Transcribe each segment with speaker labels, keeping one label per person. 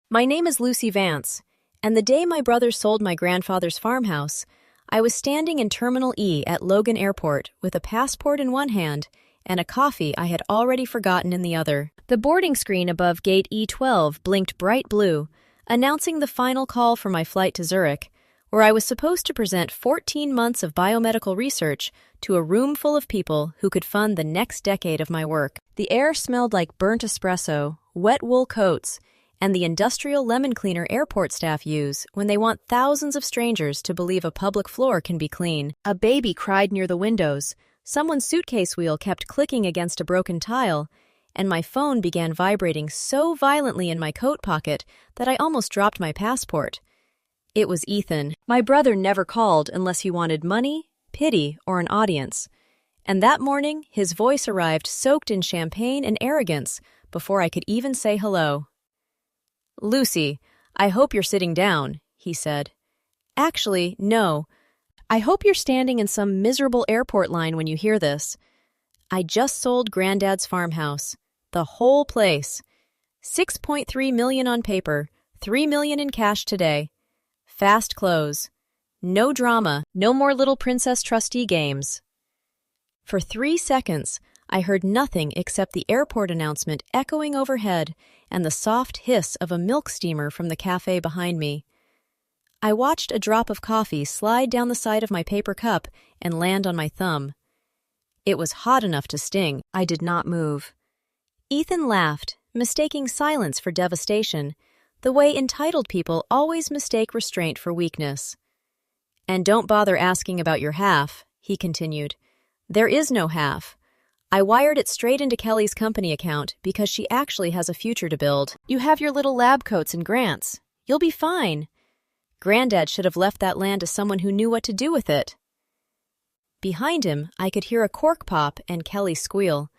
Speaker 1: My name is Lucy Vance, and the day my brother sold my grandfather's farmhouse, I was standing in Terminal E at Logan Airport with a passport in one hand and a coffee I had already forgotten in the other. The boarding screen above gate E12 blinked bright blue, announcing the final call for my flight to Zurich, where I was supposed to present 14 months of biomedical research to a room full of people who could fund the next decade of my work. The air smelled like burnt espresso, wet wool coats, and the industrial lemon cleaner airport staff use when they want thousands of strangers to believe a public floor can be clean. A baby cried near the windows, someone's suitcase wheel kept clicking against a broken tile, and my phone began vibrating so violently in my coat pocket that I almost dropped my passport. It was Ethan. My brother never called unless he wanted money, pity, or an audience. And that morning, his voice arrived soaked in champagne and arrogance before I could even say hello. "Lucy, I hope you're sitting down," he said. "Actually, no. I hope you're standing in some miserable airport line when you hear this. I just sold Granddad's farmhouse. The whole place. $6.3 million on paper, $3 million in cash today. Fast close. No drama, no more little princess trustee games." For 3 seconds, I heard nothing except the airport announcement echoing overhead and the soft hiss of a milk steamer from the cafe behind me. I watched a drop of coffee slide down the side of my paper cup and land on my thumb. It was hot enough to sting. I did not move. Ethan laughed, mistaking silence for devastation, the way entitled people always mistake restraint for weakness. "And don't bother asking about your half," he continued. "There is no half. I wired it straight into Kelly's company account because she actually has a future to build. You have your little lab coats and grants. You'll be fine. Granddad should have left that land to someone who knew what to do with it." Behind him, I could hear a cork pop and Kelly squeal.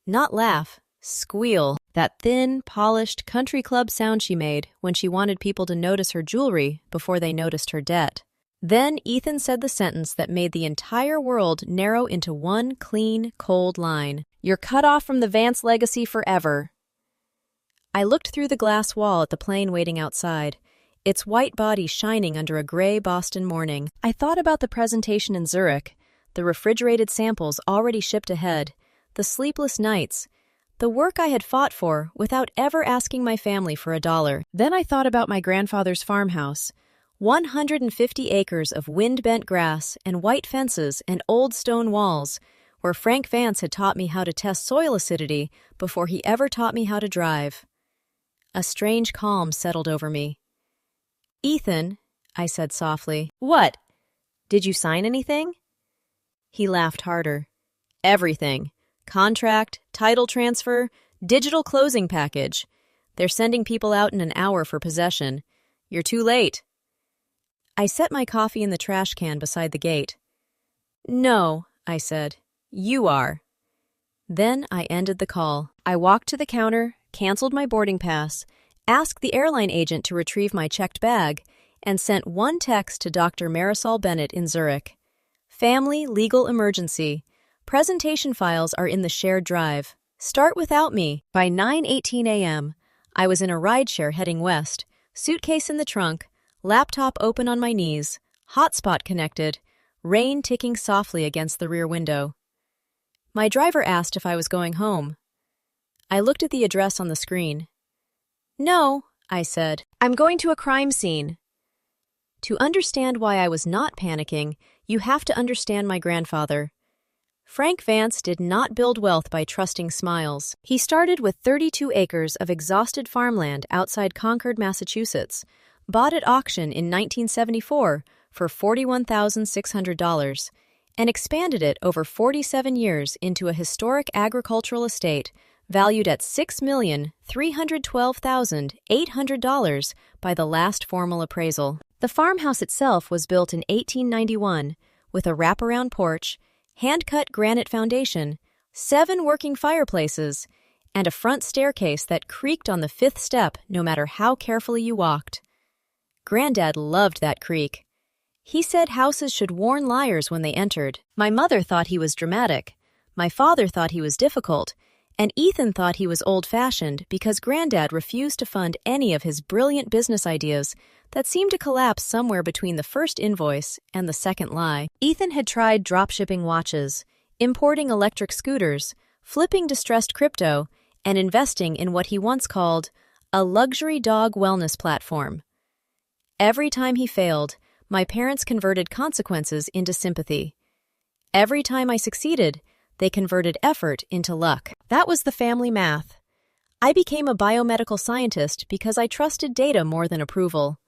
Speaker 1: Not laugh, squeal. That thin, polished country club sound she made when she wanted people to notice her jewelry before they noticed her debt. Then Ethan said the sentence that made the entire world narrow into one clean, cold line. "You're cut off from the Vance legacy forever." I looked through the glass wall at the plane waiting outside, its white body shining under a gray Boston morning. I thought about the presentation in Zurich, the refrigerated samples already shipped ahead, the sleepless nights, the work I had fought for without ever asking my family for $1. Then I thought about my grandfather's farmhouse, 150 acres of wind-bent grass and white fences and old stone walls, where Frank Vance had taught me how to test soil acidity before he ever taught me how to drive. A strange calm settled over me. "Ethan," I said softly. "What? Did you sign anything?" He laughed harder. "Everything. Contract, title transfer, digital closing package. They're sending people out in an hour for possession. You're too late." I set my coffee in the trash can beside the gate. "No," I said. "You are." Then I ended the call. I walked to the counter, canceled my boarding pass, asked the airline agent to retrieve my checked bag, and sent one text to Dr. Marisol Bennett in Zurich. "Family legal emergency. Presentation files are in the shared drive. Start without me." By 9:18 a.m., I was in a rideshare heading west, suitcase in the trunk, laptop open on my knees, hotspot connected, rain ticking softly against the rear window. My driver asked if I was going home. I looked at the address on the screen. "No," I said. "I'm going to a crime scene." To understand why I was not panicking, you have to understand my grandfather. Frank Vance did not build wealth by trusting smiles. He started with 32 acres of exhausted farmland outside Concord, Massachusetts, bought at auction in 1974 for $41,600, and expanded it over 47 years into a historic agricultural estate valued at $6,312,800 by the last formal appraisal. The farmhouse itself was built in 1891 with a wraparound porch, hand-cut granite foundation, 7 working fireplaces, and a front staircase that creaked on the 5th step no matter how carefully you walked. Granddad loved that creak. He said houses should warn liars when they entered. My mother thought he was dramatic. My father thought he was difficult. And Ethan thought he was old-fashioned because Granddad refused to fund any of his brilliant business ideas that seemed to collapse somewhere between the first invoice and the second lie. Ethan had tried dropshipping watches, importing electric scooters, flipping distressed crypto, and investing in what he once called a luxury dog wellness platform. Every time he failed, my parents converted consequences into sympathy. Every time I succeeded, they converted effort into luck. That was the family math. I became a biomedical scientist because I trusted data more than approval.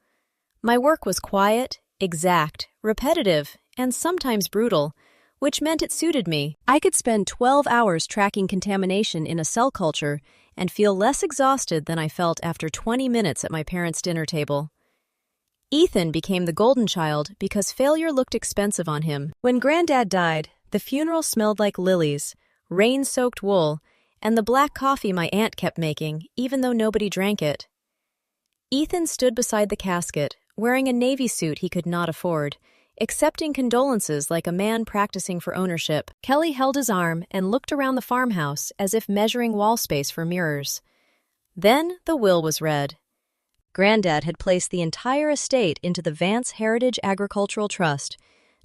Speaker 1: My work was quiet, exact, repetitive, and sometimes brutal, which meant it suited me. I could spend 12 hours tracking contamination in a cell culture and feel less exhausted than I felt after 20 minutes at my parents' dinner table. Ethan became the golden child because failure looked expensive on him. When Granddad died, the funeral smelled like lilies, rain-soaked wool, and the black coffee my aunt kept making, even though nobody drank it. Ethan stood beside the casket, wearing a navy suit he could not afford, accepting condolences like a man practicing for ownership. Kelly held his arm and looked around the farmhouse as if measuring wall space for mirrors. Then the will was read. Granddad had placed the entire estate into the Vance Heritage Agricultural Trust,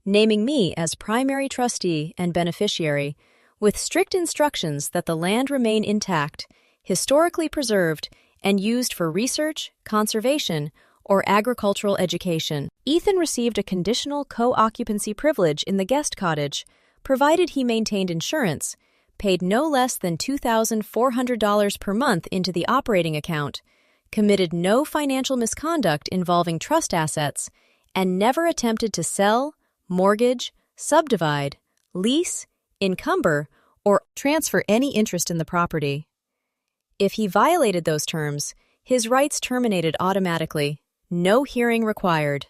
Speaker 1: naming me as primary trustee and beneficiary, with strict instructions that the land remain intact, historically preserved, and used for research, conservation, or agricultural education. Ethan received a conditional co-occupancy privilege in the guest cottage, provided he maintained insurance, paid no less than $2,400 per month into the operating account, committed no financial misconduct involving trust assets, and never attempted to sell, mortgage, subdivide, lease, encumber, or transfer any interest in the property. If he violated those terms, his rights terminated automatically, no hearing required.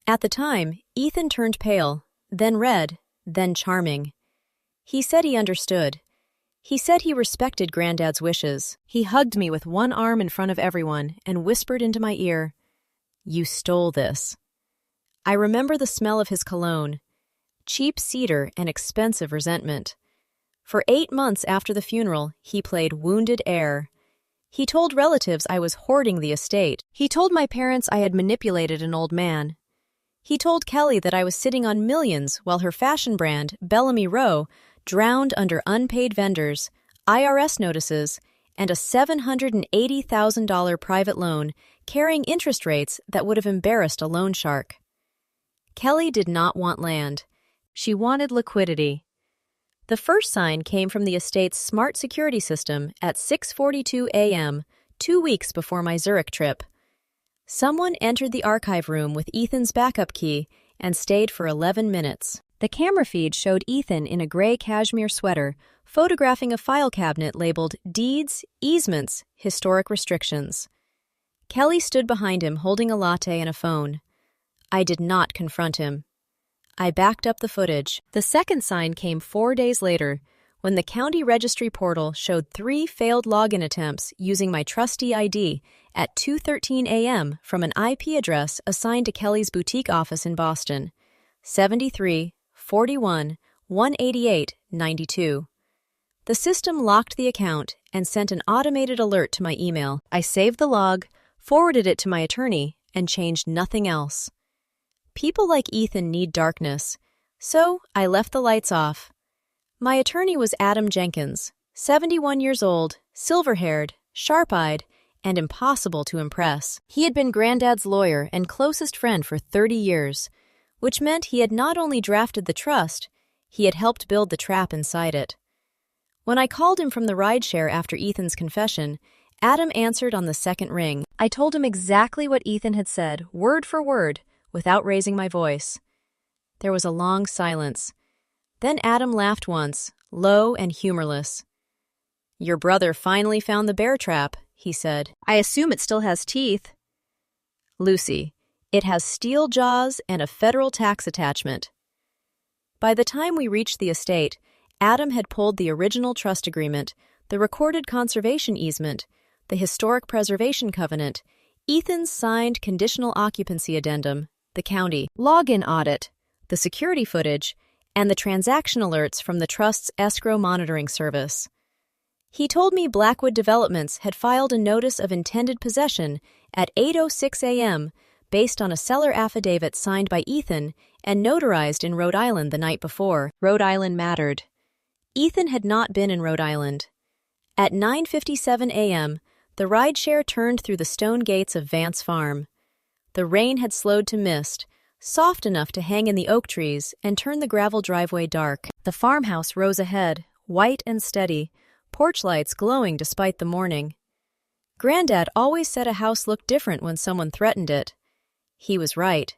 Speaker 1: At the time, Ethan turned pale, then red, then charming. He said he understood. He said he respected Granddad's wishes. He hugged me with one arm in front of everyone and whispered into my ear, "You stole this." I remember the smell of his cologne, cheap cedar and expensive resentment. For 8 months after the funeral, he played wounded air. He told relatives I was hoarding the estate. He told my parents I had manipulated an old man. He told Kelly that I was sitting on millions while her fashion brand, Bellamy Rowe, drowned under unpaid vendors, IRS notices, and a $780,000 private loan carrying interest rates that would have embarrassed a loan shark. Kelly did not want land. She wanted liquidity. The first sign came from the estate's smart security system at 6:42 a.m., 2 weeks before my Zurich trip. Someone entered the archive room with Ethan's backup key and stayed for 11 minutes. The camera feed showed Ethan in a gray cashmere sweater, photographing a file cabinet labeled Deeds, Easements, Historic Restrictions. Kelly stood behind him holding a latte and a phone. I did not confront him. I backed up the footage. The second sign came 4 days later, when the county registry portal showed 3 failed login attempts using my trustee ID at 2:13 a.m. from an IP address assigned to Kelly's boutique office in Boston, 73-41-188-92. The system locked the account and sent an automated alert to my email. I saved the log, forwarded it to my attorney, and changed nothing else. People like Ethan need darkness, so I left the lights off. My attorney was Adam Jenkins, 71 years old, silver-haired, sharp-eyed, and impossible to impress. He had been Granddad's lawyer and closest friend for 30 years, which meant he had not only drafted the trust, he had helped build the trap inside it. When I called him from the rideshare after Ethan's confession, Adam answered on the second ring. I told him exactly what Ethan had said, word for word, without raising my voice. There was a long silence. Then Adam laughed once, low and humorless. "Your brother finally found the bear trap," he said. "I assume it still has teeth." "Lucy, it has steel jaws and a federal tax attachment." By the time we reached the estate, Adam had pulled the original trust agreement, the recorded conservation easement, the historic preservation covenant, Ethan's signed conditional occupancy addendum, the county login audit, the security footage, and the transaction alerts from the trust's escrow monitoring service. He told me Blackwood Developments had filed a notice of intended possession at 8:06 a.m. based on a seller affidavit signed by Ethan and notarized in Rhode Island the night before. Rhode Island mattered. Ethan had not been in Rhode Island. At 9:57 a.m., the rideshare turned through the stone gates of Vance Farm. The rain had slowed to mist, soft enough to hang in the oak trees and turn the gravel driveway dark. The farmhouse rose ahead, white and steady, porch lights glowing despite the morning. Granddad always said a house looked different when someone threatened it. He was right.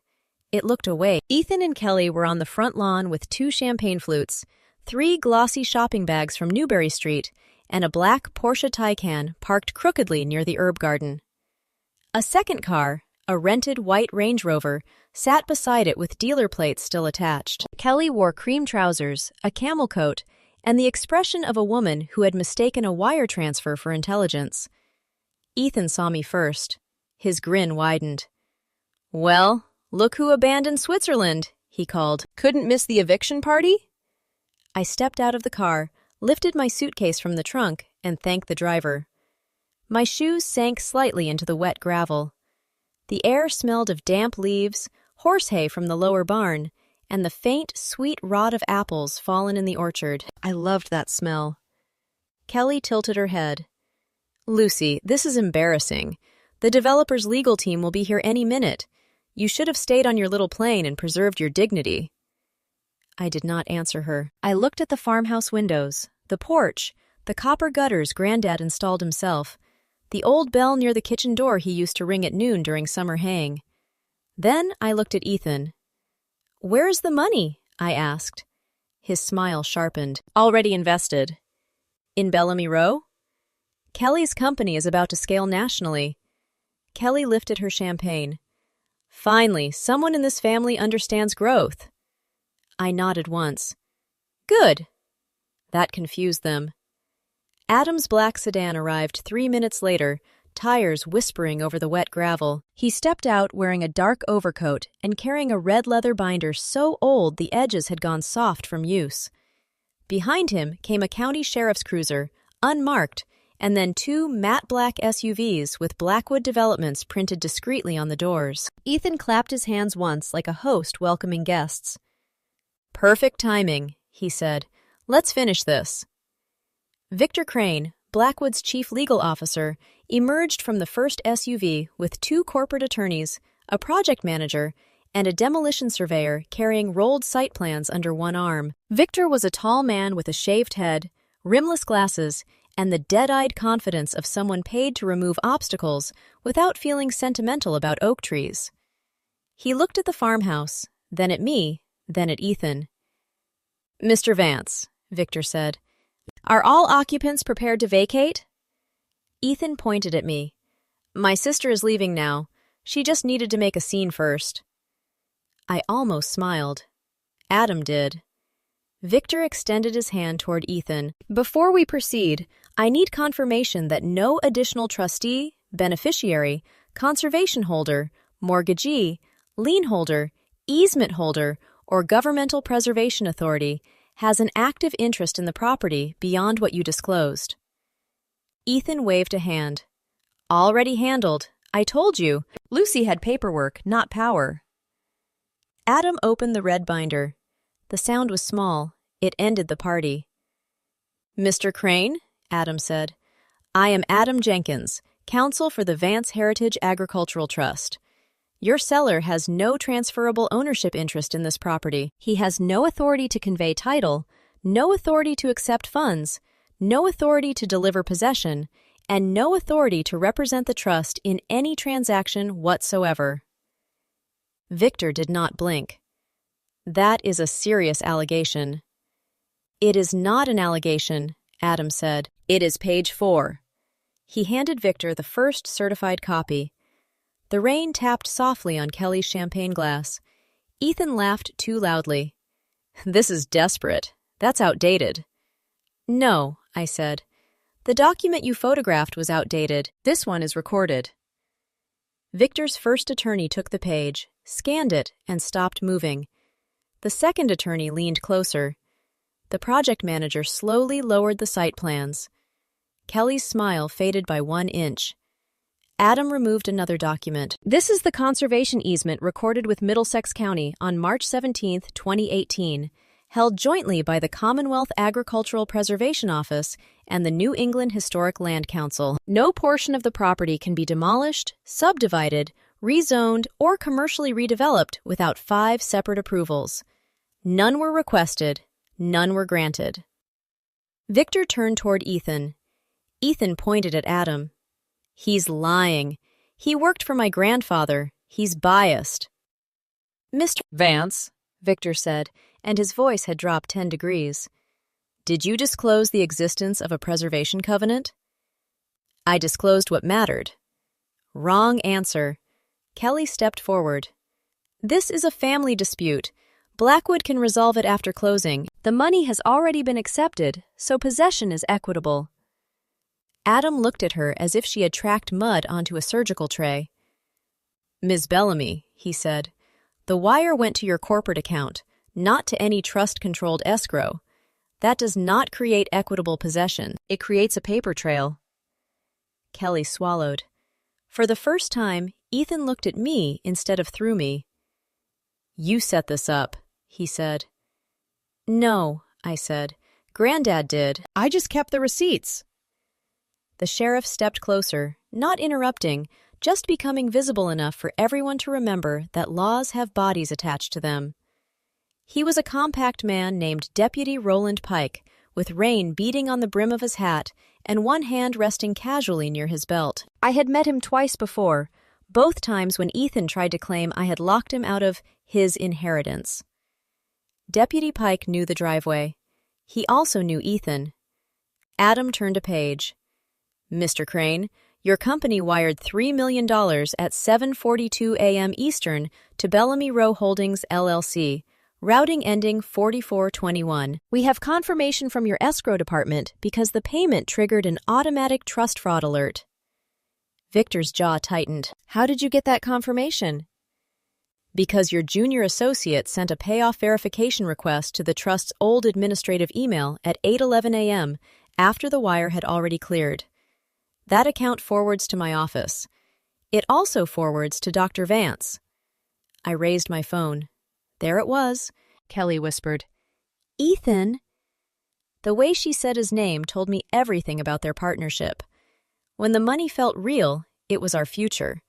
Speaker 1: It looked away. Ethan and Kelly were on the front lawn with 2 champagne flutes, 3 glossy shopping bags from Newbury Street, and a black Porsche Taycan parked crookedly near the herb garden. A second car, a rented white Range Rover, sat beside it with dealer plates still attached. Kelly wore cream trousers, a camel coat, and the expression of a woman who had mistaken a wire transfer for intelligence. Ethan saw me first. His grin widened. "Well, look who abandoned Switzerland," he called. "Couldn't miss the eviction party?" I stepped out of the car, lifted my suitcase from the trunk, and thanked the driver. My shoes sank slightly into the wet gravel. The air smelled of damp leaves, horse hay from the lower barn, and the faint, sweet rot of apples fallen in the orchard. I loved that smell. Kelly tilted her head. "Lucy, this is embarrassing. The developer's legal team will be here any minute. You should have stayed on your little plane and preserved your dignity." I did not answer her. I looked at the farmhouse windows, the porch, the copper gutters Granddad installed himself, the old bell near the kitchen door he used to ring at noon during summer haying. Then I looked at Ethan. "Where's the money?" I asked. His smile sharpened. "Already invested." "In Bellamy Row?" "Kelly's company is about to scale nationally." Kelly lifted her champagne. "Finally, someone in this family understands growth." I nodded once. "Good." That confused them. Adam's black sedan arrived 3 minutes later, tires whispering over the wet gravel. He stepped out wearing a dark overcoat and carrying a red leather binder so old the edges had gone soft from use. Behind him came a county sheriff's cruiser, unmarked, and then 2 matte black SUVs with Blackwood Developments printed discreetly on the doors. Ethan clapped his hands once like a host welcoming guests. "Perfect timing," he said. "Let's finish this." Victor Crane, Blackwood's chief legal officer, emerged from the first SUV with 2 corporate attorneys, a project manager, and a demolition surveyor carrying rolled site plans under one arm. Victor was a tall man with a shaved head, rimless glasses, and the dead-eyed confidence of someone paid to remove obstacles without feeling sentimental about oak trees. He looked at the farmhouse, then at me, then at Ethan. "Mr. Vance," Victor said, "are all occupants prepared to vacate?" Ethan pointed at me. "My sister is leaving now. She just needed to make a scene first." I almost smiled. Adam did. Victor extended his hand toward Ethan. "Before we proceed, I need confirmation that no additional trustee, beneficiary, conservation holder, mortgagee, lien holder, easement holder, or governmental preservation authority has an active interest in the property beyond what you disclosed." Ethan waved a hand. "Already handled. I told you. Lucy had paperwork, not power." Adam opened the red binder. The sound was small. It ended the party. "Mr. Crane," Adam said, "I am Adam Jenkins, counsel for the Vance Heritage Agricultural Trust. Your seller has no transferable ownership interest in this property. He has no authority to convey title, no authority to accept funds, no authority to deliver possession, and no authority to represent the trust in any transaction whatsoever." Victor did not blink. "That is a serious allegation." "It is not an allegation," Adam said. "It is page 4. He handed Victor the first certified copy. The rain tapped softly on Kelly's champagne glass. Ethan laughed too loudly. "This is desperate. That's outdated." "No," I said. "The document you photographed was outdated. This one is recorded." Victor's first attorney took the page, scanned it, and stopped moving. The second attorney leaned closer. The project manager slowly lowered the site plans. Kelly's smile faded by 1 inch. Adam removed another document. This is the conservation easement recorded with Middlesex County on March 17, 2018, held jointly by the Commonwealth Agricultural Preservation Office and the New England Historic Land Council. No portion of the property can be demolished, subdivided, rezoned, or commercially redeveloped without 5 separate approvals. None were requested, none were granted. Victor turned toward Ethan. Ethan pointed at Adam. He's lying. He worked for my grandfather. He's biased. Mr.
Speaker 2: Vance,
Speaker 1: Victor said, and his voice had dropped 10 degrees. Did you disclose the existence of a preservation covenant? I disclosed what mattered. Wrong answer. Kelly stepped forward. This is a family dispute. Blackwood can resolve it after closing. The money has already been accepted, so possession is equitable. Adam looked at her as if she had tracked mud onto a surgical tray. Ms. Bellamy, he said, the wire went to your corporate account, not to any trust-controlled escrow. That does not create equitable possession. It creates a paper trail. Kelly swallowed. For the first time, Ethan looked at me instead of through me. You set this up, he said. No, I said. Granddad did. I just kept the receipts. The sheriff stepped closer, not interrupting, just becoming visible enough for everyone to remember that laws have bodies attached to them. He was a compact man named Deputy Roland Pike, with rain beating on the brim of his hat and one hand resting casually near his belt. I had met him twice before, both times when Ethan tried to claim I had locked him out of his inheritance. Deputy Pike knew the driveway. He also knew Ethan. Adam turned a page. Mr. Crane, your company wired $3 million at 7:42 a.m. Eastern to Bellamy Row Holdings, LLC, routing ending 4421. We have confirmation from your escrow department because the payment triggered an automatic trust fraud alert. Victor's jaw tightened. How did you get that confirmation? Because your junior associate sent a payoff verification request to the trust's old administrative email at 8:11 a.m. after the wire had already cleared. That account forwards to my office. It also forwards to Dr. Vance. I raised my phone. There it was, Kelly whispered. Ethan? The way she said his name told me everything about their partnership. When the money felt real, it was our future.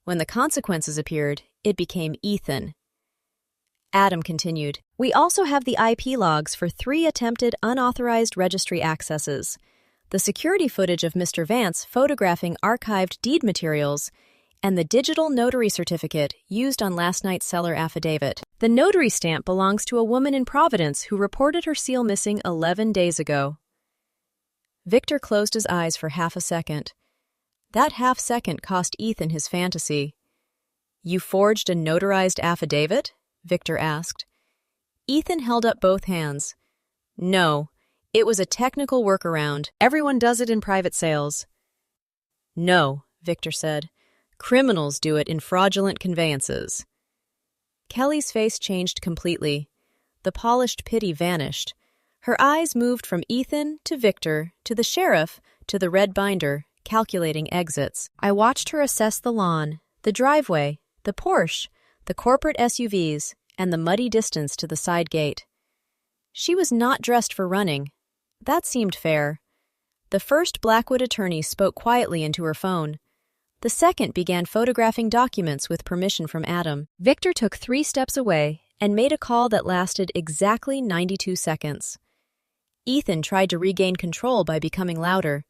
Speaker 1: When the consequences appeared, it became Ethan. Adam continued, We also have the IP logs for 3 attempted unauthorized registry accesses. The security footage of Mr. Vance photographing archived deed materials, and the digital notary certificate used on last night's seller affidavit. The notary stamp belongs to a woman in Providence who reported her seal missing 11 days ago. Victor closed his eyes for half a second. That half second cost Ethan his fantasy. You forged a notarized affidavit? Victor asked. Ethan held up both hands. No. It was a technical workaround. Everyone does it in private sales. No, Victor said. Criminals do it in fraudulent conveyances. Kelly's face changed completely. The polished pity vanished. Her eyes moved from Ethan to Victor to the sheriff to the red binder, calculating exits. I watched her assess the lawn, the driveway, the Porsche, the corporate SUVs, and the muddy distance to the side gate. She was not dressed for running. That seemed fair. The first Blackwood attorney spoke quietly into her phone. The second began photographing documents with permission from Adam. Victor took 3 steps away and made a call that lasted exactly 92 seconds. Ethan tried to regain control by becoming louder.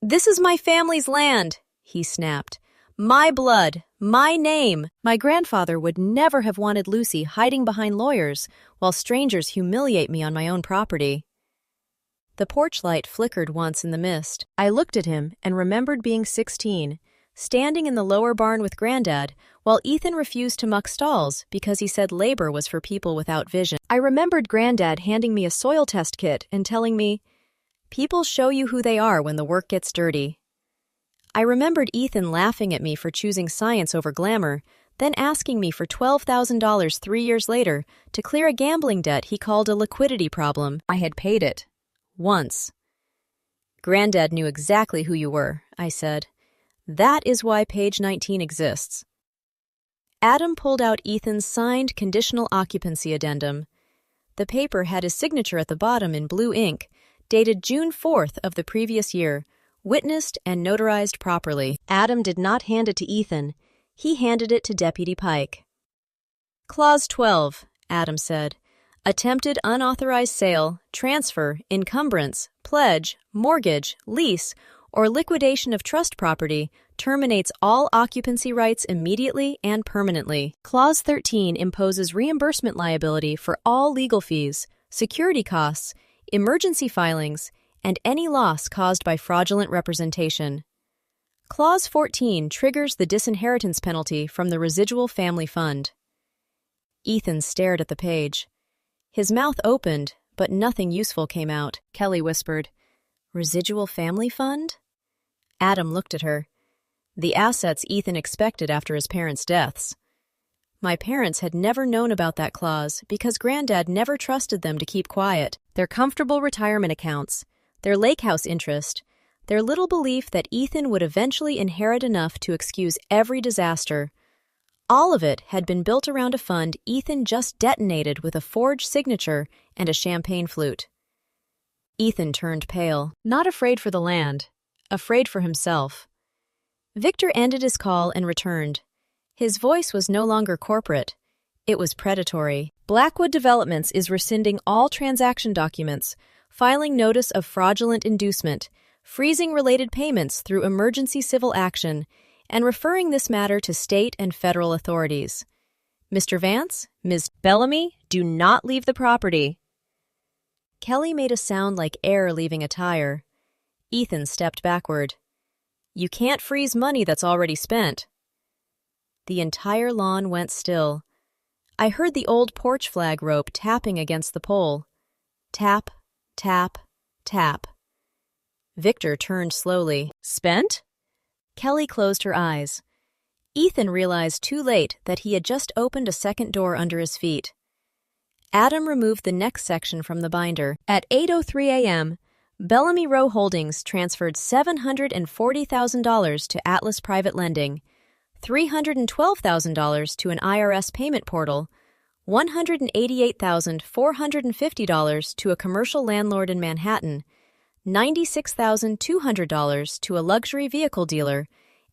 Speaker 1: This is my family's land, he snapped. My blood, my name. My grandfather would never have wanted Lucy hiding behind lawyers while strangers humiliate me on my own property. The porch light flickered once in the mist. I looked at him and remembered being 16, standing in the lower barn with Granddad, while Ethan refused to muck stalls because he said labor was for people without vision. I remembered Granddad handing me a soil test kit and telling me, people show you who they are when the work gets dirty. I remembered Ethan laughing at me for choosing science over glamour, then asking me for $12,000 3 years later to clear a gambling debt he called a liquidity problem. I had paid it. Once. Granddad knew exactly who you were, I said. That is why page 19 exists. Adam pulled out Ethan's signed conditional occupancy addendum. The paper had his signature at the bottom in blue ink, dated June 4th of the previous year, witnessed and notarized properly. Adam did not hand it to Ethan. He handed it to Deputy Pike. Clause 12, Adam said. Attempted unauthorized sale, transfer, encumbrance, pledge, mortgage, lease, or liquidation of trust property terminates all occupancy rights immediately and permanently. Clause 13 imposes reimbursement liability for all legal fees, security costs, emergency filings, and any loss caused by fraudulent representation. Clause 14 triggers the disinheritance penalty from the residual family fund. Ethan stared at the page. His mouth opened, but nothing useful came out. Kelly whispered, "Residual family fund?" Adam looked at her. The assets Ethan expected after his parents' deaths. My parents had never known about that clause because Granddad never trusted them to keep quiet. Their comfortable retirement accounts, their lake house interest, their little belief that Ethan would eventually inherit enough to excuse every disaster. All of it had been built around a fund Ethan just detonated with a forged signature and a champagne flute. Ethan turned pale, not afraid for the land, afraid for himself. Victor ended his call and returned. His voice was no longer corporate. It was predatory. Blackwood Developments is rescinding all transaction documents, filing notice of fraudulent inducement, freezing related payments through emergency civil action, and referring this matter to state and federal authorities. Mr. Vance, Ms. Bellamy, do not leave the property. Kelly made a sound like air leaving a tire. Ethan stepped backward. You can't freeze money that's already spent. The entire lawn went still. I heard the old porch flag rope tapping against the pole. Tap, tap, tap. Victor turned slowly. Spent? Kelly closed her eyes. Ethan realized too late that he had just opened a second door under his feet. Adam removed the next section from the binder. At 8:03 a.m., Bellamy Row Holdings transferred $740,000 to Atlas Private Lending, $312,000 to an IRS payment portal, $188,450 to a commercial landlord in Manhattan, $96,200 to a luxury vehicle dealer,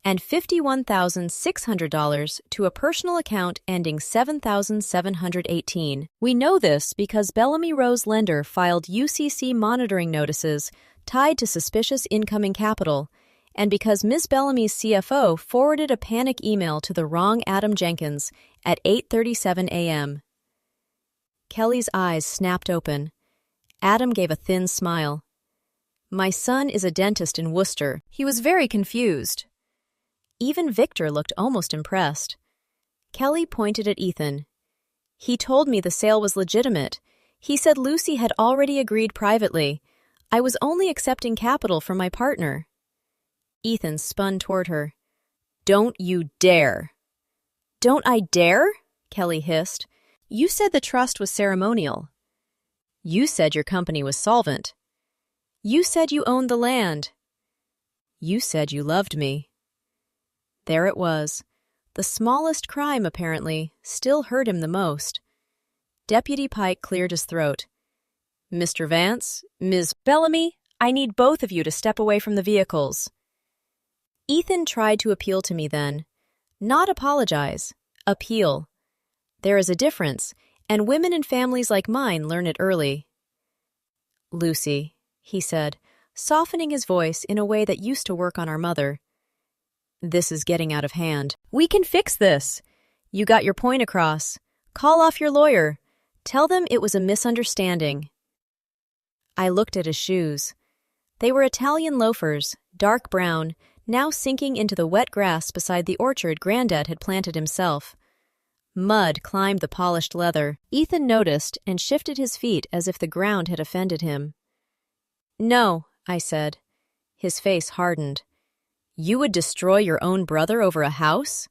Speaker 1: and $51,600 to a personal account ending 7,718. We know this because Bellamy Row's lender filed UCC monitoring notices tied to suspicious incoming capital, and because Ms. Bellamy's CFO forwarded a panic email to the wrong Adam Jenkins at 8:37 a.m. Kelly's eyes snapped open. Adam gave a thin smile. My son is a dentist in Worcester. He was very confused. Even Victor looked almost impressed. Kelly pointed at Ethan. He told me the sale was legitimate. He said Lucy had already agreed privately. I was only accepting capital from my partner. Ethan spun toward her. Don't you dare. Don't I dare? Kelly hissed. You said the trust was ceremonial. You said your company was solvent. You said you owned the land. You said you loved me. There it was. The smallest crime, apparently, still hurt him the most. Deputy Pike cleared his throat. Mr. Vance, Ms. Bellamy, I need both of you to step away from the vehicles. Ethan tried to appeal to me then. Not apologize. Appeal. There is a difference, and women in families like mine learn it early. Lucy, he said, softening his voice in a way that used to work on our mother. This is getting out of hand. We can fix this. You got your point across. Call off your lawyer. Tell them it was a misunderstanding. I looked at his shoes. They were Italian loafers, dark brown, now sinking into the wet grass beside the orchard Granddad had planted himself. Mud climbed the polished leather. Ethan noticed and shifted his feet as if the ground had offended him. No, I said. His face hardened. You would destroy your own brother over a house?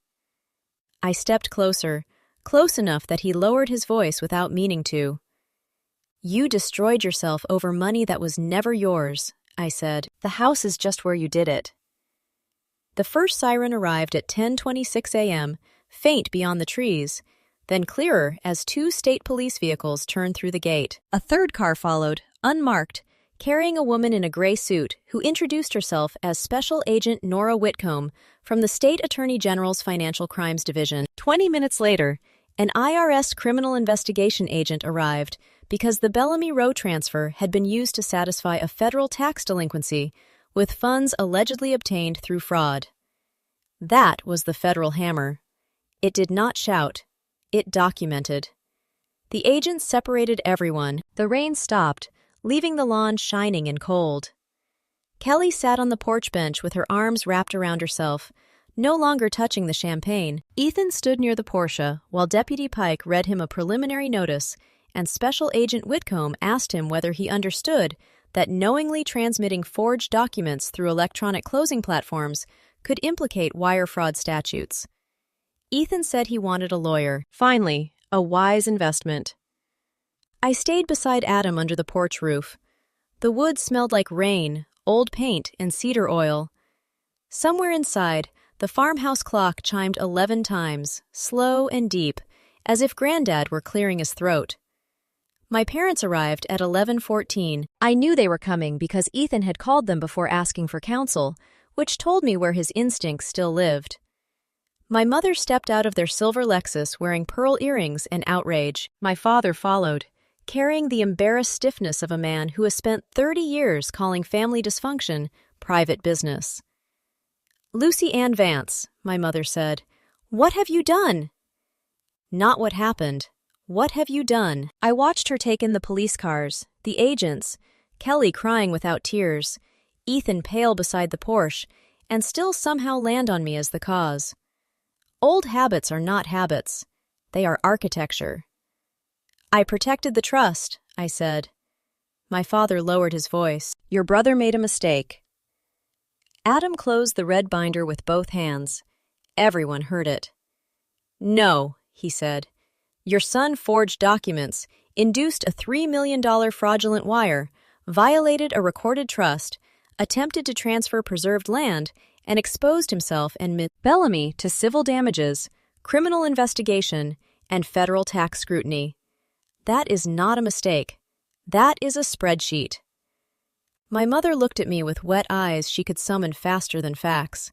Speaker 1: I stepped closer, close enough that he lowered his voice without meaning to. You destroyed yourself over money that was never yours, I said. "The house is just where you did it." The first siren arrived at 10:26 a.m., faint beyond the trees, then clearer as two state police vehicles turned through the gate. A third car followed, unmarked, carrying a woman in a gray suit who introduced herself as Special Agent Nora Whitcomb from the State Attorney General's Financial Crimes Division. 20 minutes later, an IRS criminal investigation agent arrived because the Bellamy Row transfer had been used to satisfy a federal tax delinquency with funds allegedly obtained through fraud. That was the federal hammer. It did not shout. It documented. The agents separated everyone. The rain stopped, leaving the lawn shining and cold. Kelly sat on the porch bench with her arms wrapped around herself, no longer touching the champagne. Ethan stood near the Porsche while Deputy Pike read him a preliminary notice, and Special Agent Whitcomb asked him whether he understood that knowingly transmitting forged documents through electronic closing platforms could implicate wire fraud statutes. Ethan said he wanted a lawyer. Finally, a wise investment. I stayed beside Adam under the porch roof. The wood smelled like rain, old paint, and cedar oil. Somewhere inside, the farmhouse clock chimed 11 times, slow and deep, as if Granddad were clearing his throat. My parents arrived at 11:14. I knew they were coming because Ethan had called them before asking for counsel, which told me where his instincts still lived. My mother stepped out of their silver Lexus wearing pearl earrings and outrage. My father followed, carrying the embarrassed stiffness of a man who has spent 30 years calling family dysfunction private business. "Lucy Ann Vance," my mother said, "what have you done?" Not what happened. What have you done? I watched her take in the police cars, the agents, Kelly crying without tears, Ethan pale beside the Porsche, and still somehow land on me as the cause. Old habits are not habits. They are architecture. "I protected the trust," I said. My father lowered his voice. "Your brother made a mistake." Adam closed the red binder with both hands. Everyone heard it. "No," he said. "Your son forged documents, induced a $3 million fraudulent wire, violated a recorded trust, attempted to transfer preserved land, and exposed himself and Bellamy to civil damages, criminal investigation, and federal tax scrutiny. That is not a mistake. That is a spreadsheet." My mother looked at me with wet eyes she could summon faster than facts.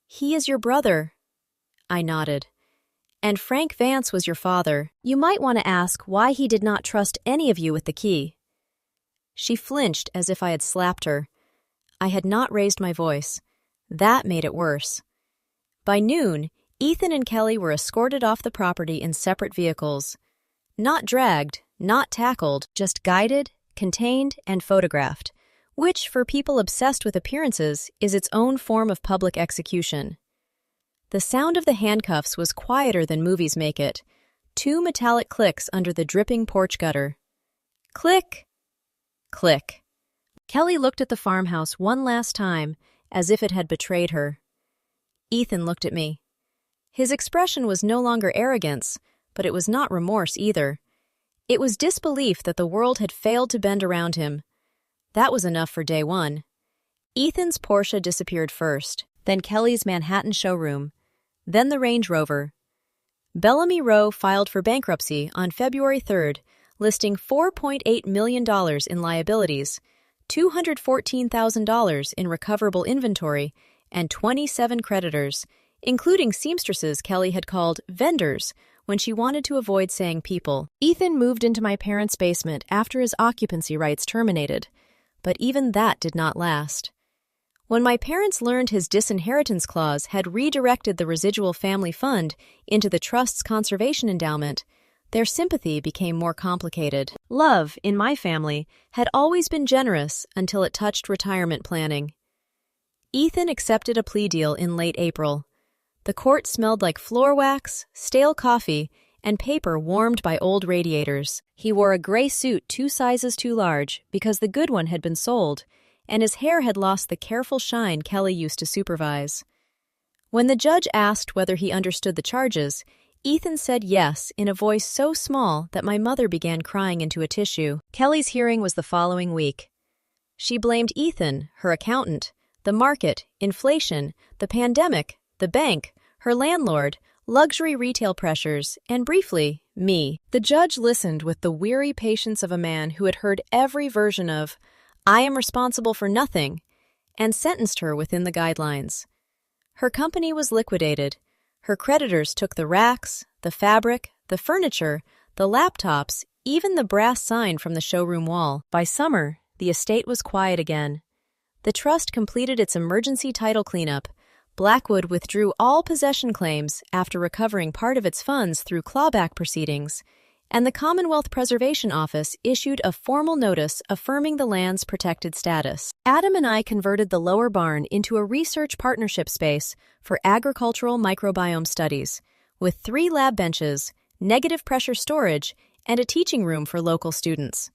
Speaker 1: "He is your brother." I nodded. "And Frank Vance was your father. You might want to ask why he did not trust any of you with the key." She flinched as if I had slapped her. I had not raised my voice. That made it worse. By noon, Ethan and Kelly were escorted off the property in separate vehicles. Not dragged, not tackled, just guided, contained, and photographed, which, for people obsessed with appearances, is its own form of public execution. The sound of the handcuffs was quieter than movies make it. 2 metallic clicks under the dripping porch gutter. Click! Click. Kelly looked at the farmhouse one last time, as if it had betrayed her. Ethan looked at me. His expression was no longer arrogance, but it was not remorse either. It was disbelief that the world had failed to bend around him. That was enough for day one. Ethan's Porsche disappeared first, then Kelly's Manhattan showroom, then the Range Rover. Bellamy Row filed for bankruptcy on February 3rd, listing $4.8 million in liabilities, $214,000 in recoverable inventory, and 27 creditors, including seamstresses Kelly had called vendors when she wanted to avoid saying people. Ethan moved into my parents' basement after his occupancy rights terminated, but even that did not last. When my parents learned his disinheritance clause had redirected the residual family fund into the trust's conservation endowment, their sympathy became more complicated. Love, in my family, had always been generous until it touched retirement planning. Ethan accepted a plea deal in late April. The court smelled like floor wax, stale coffee, and paper warmed by old radiators. He wore a gray suit 2 sizes too large because the good one had been sold, and his hair had lost the careful shine Kelly used to supervise. When the judge asked whether he understood the charges, Ethan said yes in a voice so small that my mother began crying into a tissue. Kelly's hearing was the following week. She blamed Ethan, her accountant, the market, inflation, the pandemic, the bank, her landlord, luxury retail pressures, and briefly, me. The judge listened with the weary patience of a man who had heard every version of, "I am responsible for nothing," and sentenced her within the guidelines. Her company was liquidated. Her creditors took the racks, the fabric, the furniture, the laptops, even the brass sign from the showroom wall. By summer, the estate was quiet again. The trust completed its emergency title cleanup. Blackwood withdrew all possession claims after recovering part of its funds through clawback proceedings, and the Commonwealth Preservation Office issued a formal notice affirming the land's protected status. Adam and I converted the lower barn into a research partnership space for agricultural microbiome studies, with 3 lab benches, negative pressure storage, and a teaching room for local students.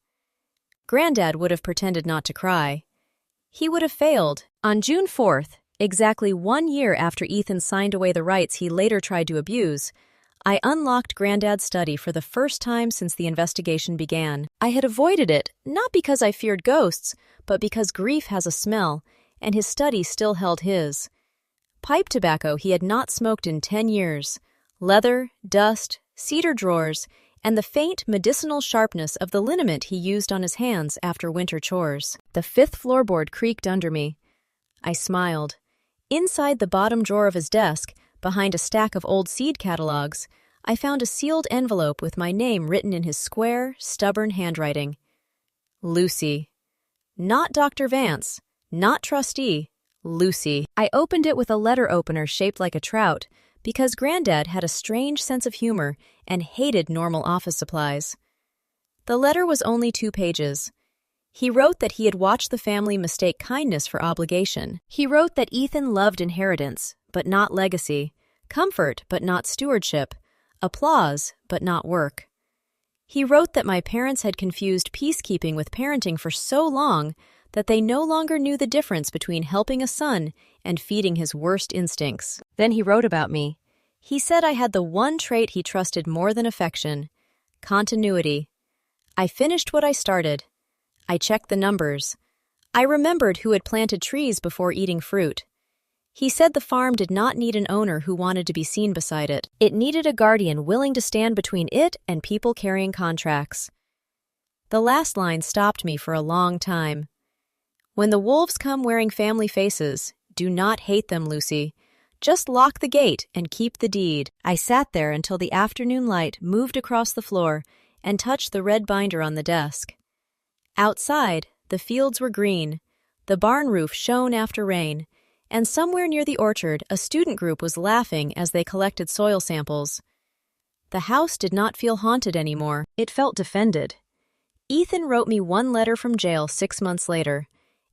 Speaker 1: Granddad would have pretended not to cry. He would have failed. On June 4th, exactly 1 year after Ethan signed away the rights he later tried to abuse, I unlocked Granddad's study for the first time since the investigation began. I had avoided it, not because I feared ghosts, but because grief has a smell, and his study still held his. Pipe tobacco he had not smoked in 10 years, leather, dust, cedar drawers, and the faint medicinal sharpness of the liniment he used on his hands after winter chores. The 5th floorboard creaked under me. I smiled. Inside the bottom drawer of his desk, behind a stack of old seed catalogs, I found a sealed envelope with my name written in his square, stubborn handwriting. Lucy. Not Dr. Vance, not trustee, Lucy. I opened it with a letter opener shaped like a trout, because Granddad had a strange sense of humor and hated normal office supplies. The letter was only 2 pages. He wrote that he had watched the family mistake kindness for obligation. He wrote that Ethan loved inheritance, but not legacy, comfort, but not stewardship, applause, but not work. He wrote that my parents had confused peacekeeping with parenting for so long that they no longer knew the difference between helping a son and feeding his worst instincts. Then he wrote about me. He said I had the one trait he trusted more than affection: continuity. I finished what I started. I checked the numbers. I remembered who had planted trees before eating fruit. He said the farm did not need an owner who wanted to be seen beside it. It needed a guardian willing to stand between it and people carrying contracts. The last line stopped me for a long time. When the wolves come wearing family faces, do not hate them, Lucy. Just lock the gate and keep the deed. I sat there until the afternoon light moved across the floor and touched the red binder on the desk. Outside, the fields were green. The barn roof shone after rain, and somewhere near the orchard, a student group was laughing as they collected soil samples. The house did not feel haunted anymore. It felt defended. Ethan wrote me one letter from jail 6 months later.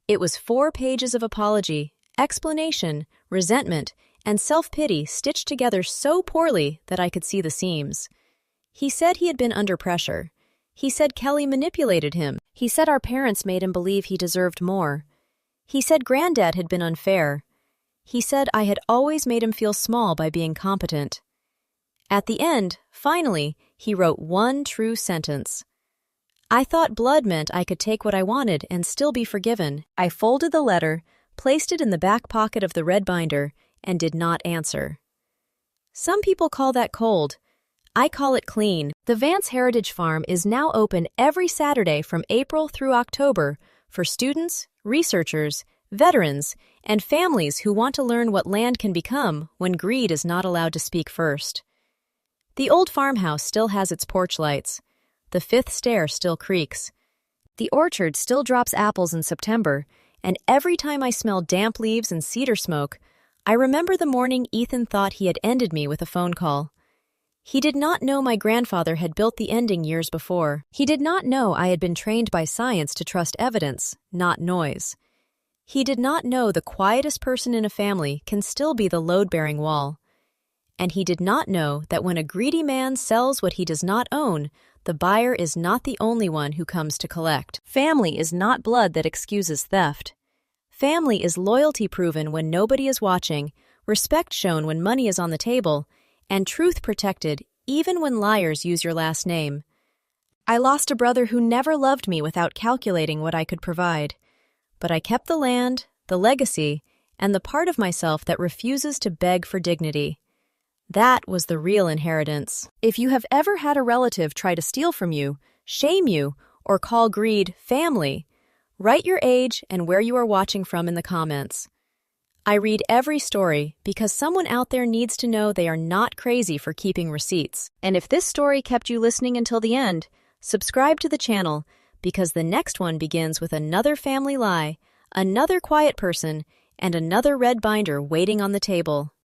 Speaker 1: It was 4 pages of apology, explanation, resentment, and self-pity stitched together so poorly that I could see the seams. He said he had been under pressure. He said Kelly manipulated him. He said our parents made him believe he deserved more. He said Granddad had been unfair. He said I had always made him feel small by being competent. At the end, finally, he wrote one true sentence. I thought blood meant I could take what I wanted and still be forgiven. I folded the letter, placed it in the back pocket of the red binder, and did not answer. Some people call that cold. I call it clean. The Vance Heritage Farm is now open every Saturday from April through October for students, researchers, veterans, and families who want to learn what land can become when greed is not allowed to speak first. The old farmhouse still has its porch lights. The 5th stair still creaks. The orchard still drops apples in September, and every time I smell damp leaves and cedar smoke, I remember the morning Ethan thought he had ended me with a phone call. He did not know my grandfather had built the ending years before. He did not know I had been trained by science to trust evidence, not noise. He did not know the quietest person in a family can still be the load-bearing wall. And he did not know that when a greedy man sells what he does not own, the buyer is not the only one who comes to collect. Family is not blood that excuses theft. Family is loyalty proven when nobody is watching, respect shown when money is on the table, and truth protected even when liars use your last name. I lost a brother who never loved me without calculating what I could provide. But I kept the land, the legacy, and the part of myself that refuses to beg for dignity. That was the real inheritance. If you have ever had a relative try to steal from you, shame you, or call greed family, write your age and where you are watching from in the comments. I read every story because someone out there needs to know they are not crazy for keeping receipts. And if this story kept you listening until the end, subscribe to the channel because the next one begins with another family lie, another quiet person, and another red binder waiting on the table.